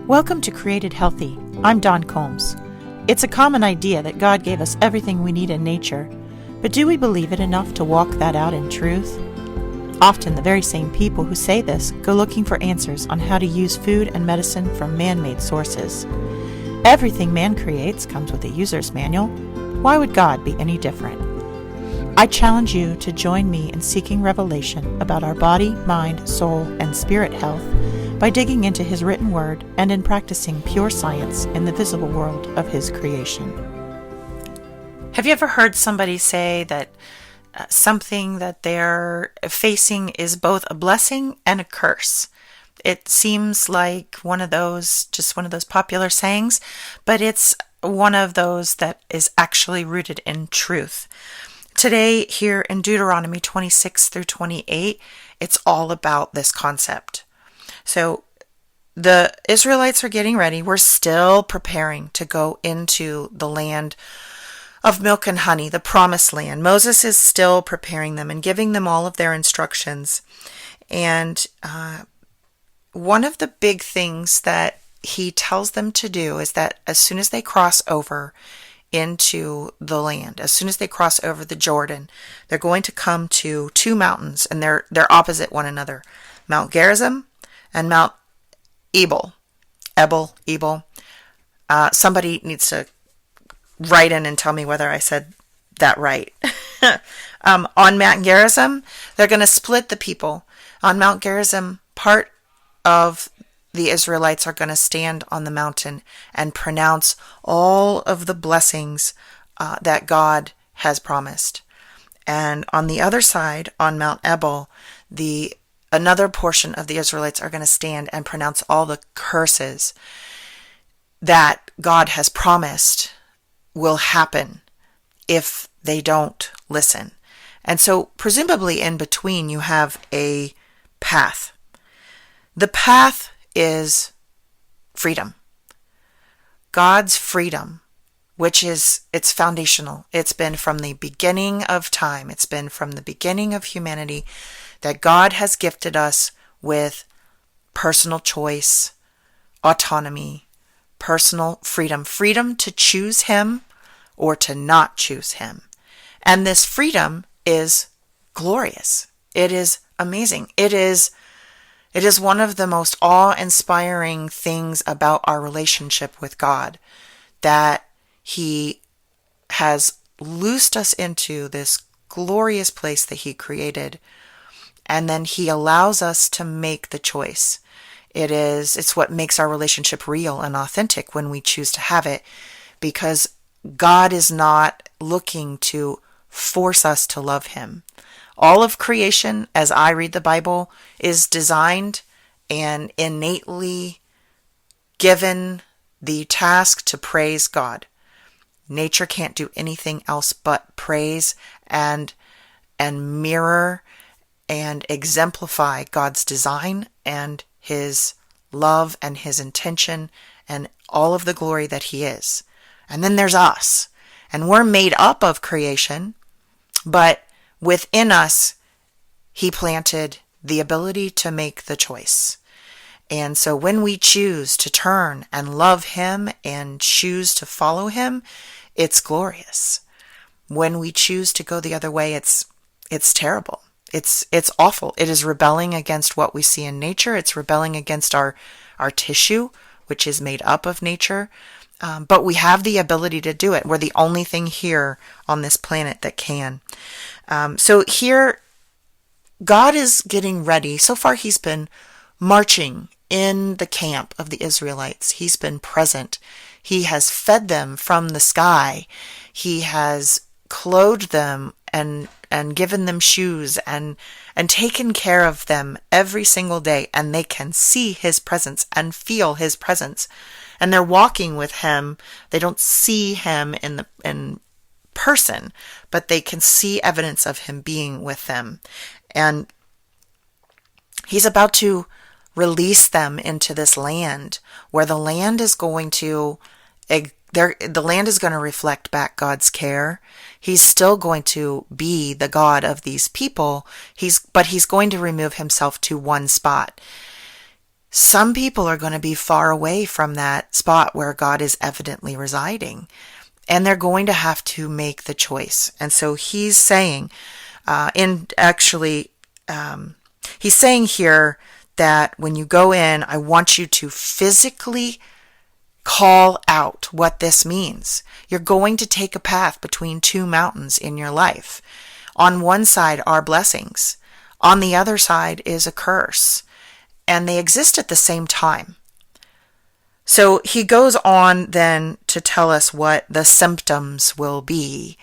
Welcome to Created Healthy. I'm Dawn Combs. It's a common idea that God gave us everything we need in nature, but do we believe it enough to walk that out in truth? Often the very same people who say this go looking for answers on how to use food and medicine from man-made sources. Everything man creates comes with a user's manual. Why would God be any different? I challenge you to join me in seeking revelation about our body, mind, soul, and spirit health by digging into His written word and in practicing pure science in the visible world of His creation. Have you ever heard somebody say that something that they're facing is both a blessing and a curse? It seems like one of those popular sayings, but it's one of those that is actually rooted in truth. Today, here in Deuteronomy 26 through 28, it's all about this concept. So the Israelites are getting ready. We're still preparing to go into the land of milk and honey, the promised land. Moses is still preparing them and giving them all of their instructions. And one of the big things that he tells them to do is that as soon as they cross over into the land, as soon as they cross over the Jordan, they're going to come to two mountains, and they're opposite one another, Mount Gerizim and Mount Ebal. Somebody needs to write in and tell me whether I said that right. On Mount Gerizim, they're going to split the people. On Mount Gerizim, part of the Israelites are going to stand on the mountain and pronounce all of the blessings that God has promised. And on the other side, on Mount Ebal, another portion of the Israelites are going to stand and pronounce all the curses that God has promised will happen if they don't listen. And so presumably in between you have a path. The path is freedom. God's freedom, which it's foundational. It's been from the beginning of time. It's been from the beginning of humanity that God has gifted us with personal choice, autonomy, personal freedom. Freedom to choose Him or to not choose Him. And this freedom is glorious. It is amazing. It is one of the most awe-inspiring things about our relationship with God, that He has loosed us into this glorious place that He created, and then He allows us to make the choice. It's what makes our relationship real and authentic when we choose to have it, because God is not looking to force us to love Him. All of creation, as I read the Bible, is designed and innately given the task to praise God. Nature can't do anything else but praise and mirror and exemplify God's design and His love and His intention and all of the glory that He is. And then there's us. And we're made up of creation, but within us, He planted the ability to make the choice. And so when we choose to turn and love Him and choose to follow Him, it's glorious. When we choose to go the other way, it's terrible. It's awful. It is rebelling against what we see in nature. It's rebelling against our tissue, which is made up of nature. But we have the ability to do it. We're the only thing here on this planet that can. So here, God is getting ready. So far, He's been marching in the camp of the Israelites. He's been present. He has fed them from the sky. He has clothed them and given them shoes and taken care of them every single day. And they can see His presence and feel His presence. And they're walking with Him. They don't see Him in person, but they can see evidence of Him being with them. And He's about to release them into this land where the land is going to reflect back God's care. He's still going to be the God of these people. But He's going to remove Himself to one spot. some people are going to be far away from that spot where God is evidently residing, and they're going to have to make the choice. And so he's saying, he's saying here that when you go in, I want you to physically call out what this means. You're going to take a path between two mountains in your life. On one side are blessings. On the other side is a curse. And they exist at the same time. So he goes on then to tell us what the symptoms will be.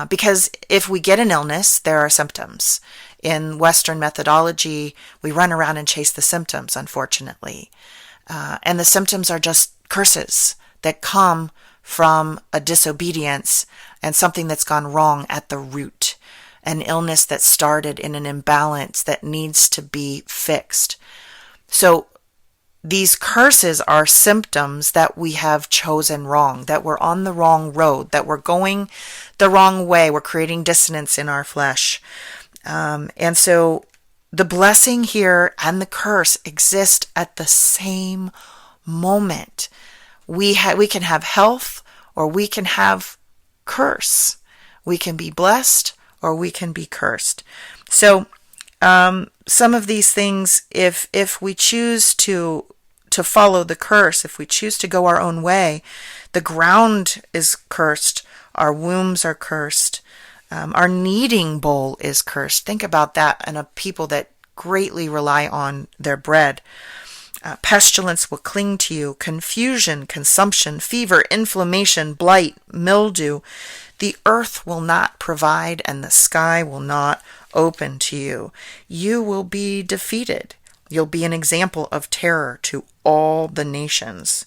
Because if we get an illness, there are symptoms. In Western methodology, we run around and chase the symptoms, unfortunately. And the symptoms are just curses that come from a disobedience and something that's gone wrong at the root. An illness that started in an imbalance that needs to be fixed. So these curses are symptoms that we have chosen wrong, that we're on the wrong road, that we're going the wrong way. We're creating dissonance in our flesh. And so the blessing here and the curse exist at the same moment. We can have health or we can have curse. We can be blessed or we can be cursed. So some of these things, if we choose to follow the curse, if we choose to go our own way, the ground is cursed, our wombs are cursed, our kneading bowl is cursed. Think about that, and a people that greatly rely on their bread. Pestilence will cling to you, confusion, consumption, fever, inflammation, blight, mildew. The earth will not provide, and the sky will not open to you. You will be defeated. You'll be an example of terror to all the nations.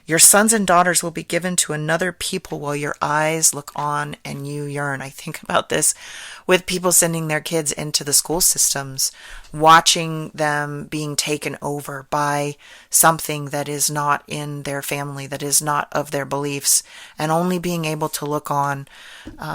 Your sons and daughters will be given to another people while your eyes look on and you yearn. I think about this with people sending their kids into the school systems, watching them being taken over by something that is not in their family, that is not of their beliefs, and only being able to look on.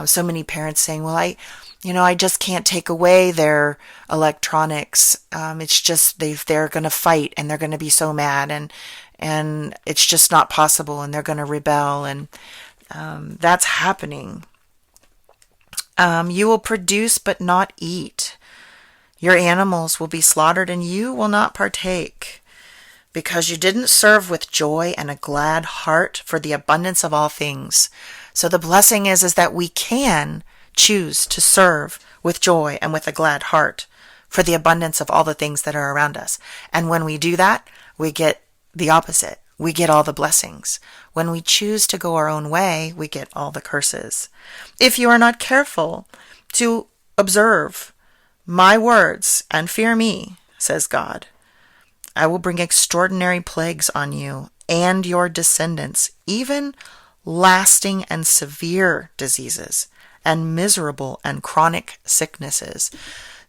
So many parents saying, well, I just can't take away their electronics. It's just they're going to fight and they're going to be so mad and it's just not possible and they're going to rebel, and that's happening. You will produce but not eat. Your animals will be slaughtered and you will not partake, because you didn't serve with joy and a glad heart for the abundance of all things. So the blessing is that we can choose to serve with joy and with a glad heart for the abundance of all the things that are around us. And when we do that, we get the opposite. We get all the blessings. When we choose to go our own way, we get all the curses. If you are not careful to observe my words and fear me, says God, I will bring extraordinary plagues on you and your descendants, even lasting and severe diseases and miserable and chronic sicknesses.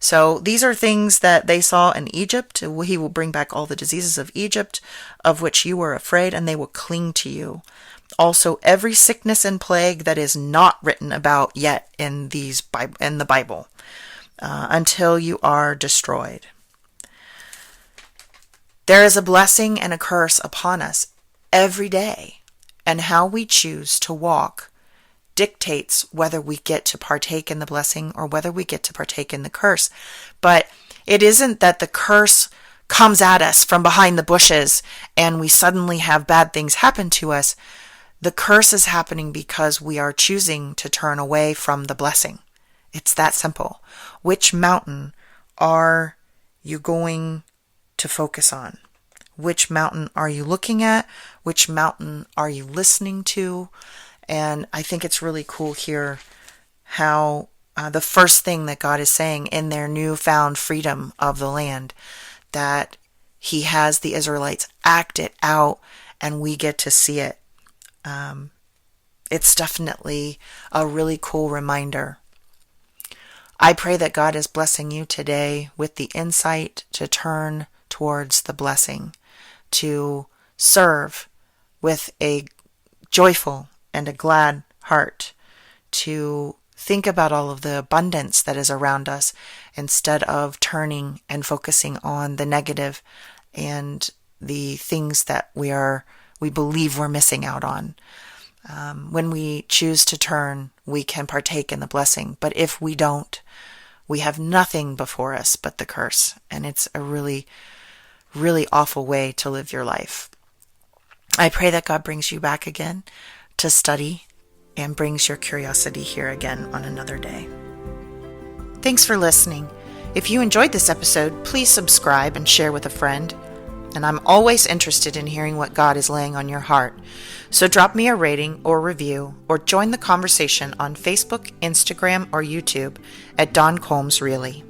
So these are things that they saw in Egypt. He will bring back all the diseases of Egypt, of which you were afraid, and they will cling to you. Also, every sickness and plague that is not written about yet in the Bible, until you are destroyed. There is a blessing and a curse upon us every day, and how we choose to walk dictates whether we get to partake in the blessing or whether we get to partake in the curse. But it isn't that the curse comes at us from behind the bushes and we suddenly have bad things happen to us. The curse is happening because we are choosing to turn away from the blessing. It's that simple. Which mountain are you going to focus on? Which mountain are you looking at? Which mountain are you listening to? And I think it's really cool here how the first thing that God is saying in their newfound freedom of the land, that he has the Israelites act it out and we get to see it. It's definitely a really cool reminder. I pray that God is blessing you today with the insight to turn towards the blessing, to serve with a joyful and a glad heart, to think about all of the abundance that is around us instead of turning and focusing on the negative and the things that we believe we're missing out on. When we choose to turn, we can partake in the blessing. But if we don't, we have nothing before us but the curse. And it's a really, really awful way to live your life. I pray that God brings you back again to study and brings your curiosity here again on another day. Thanks for listening. If you enjoyed this episode, please subscribe and share with a friend. And I'm always interested in hearing what God is laying on your heart. So drop me a rating or review, or join the conversation on Facebook, Instagram, or YouTube at Dawn Combs Really.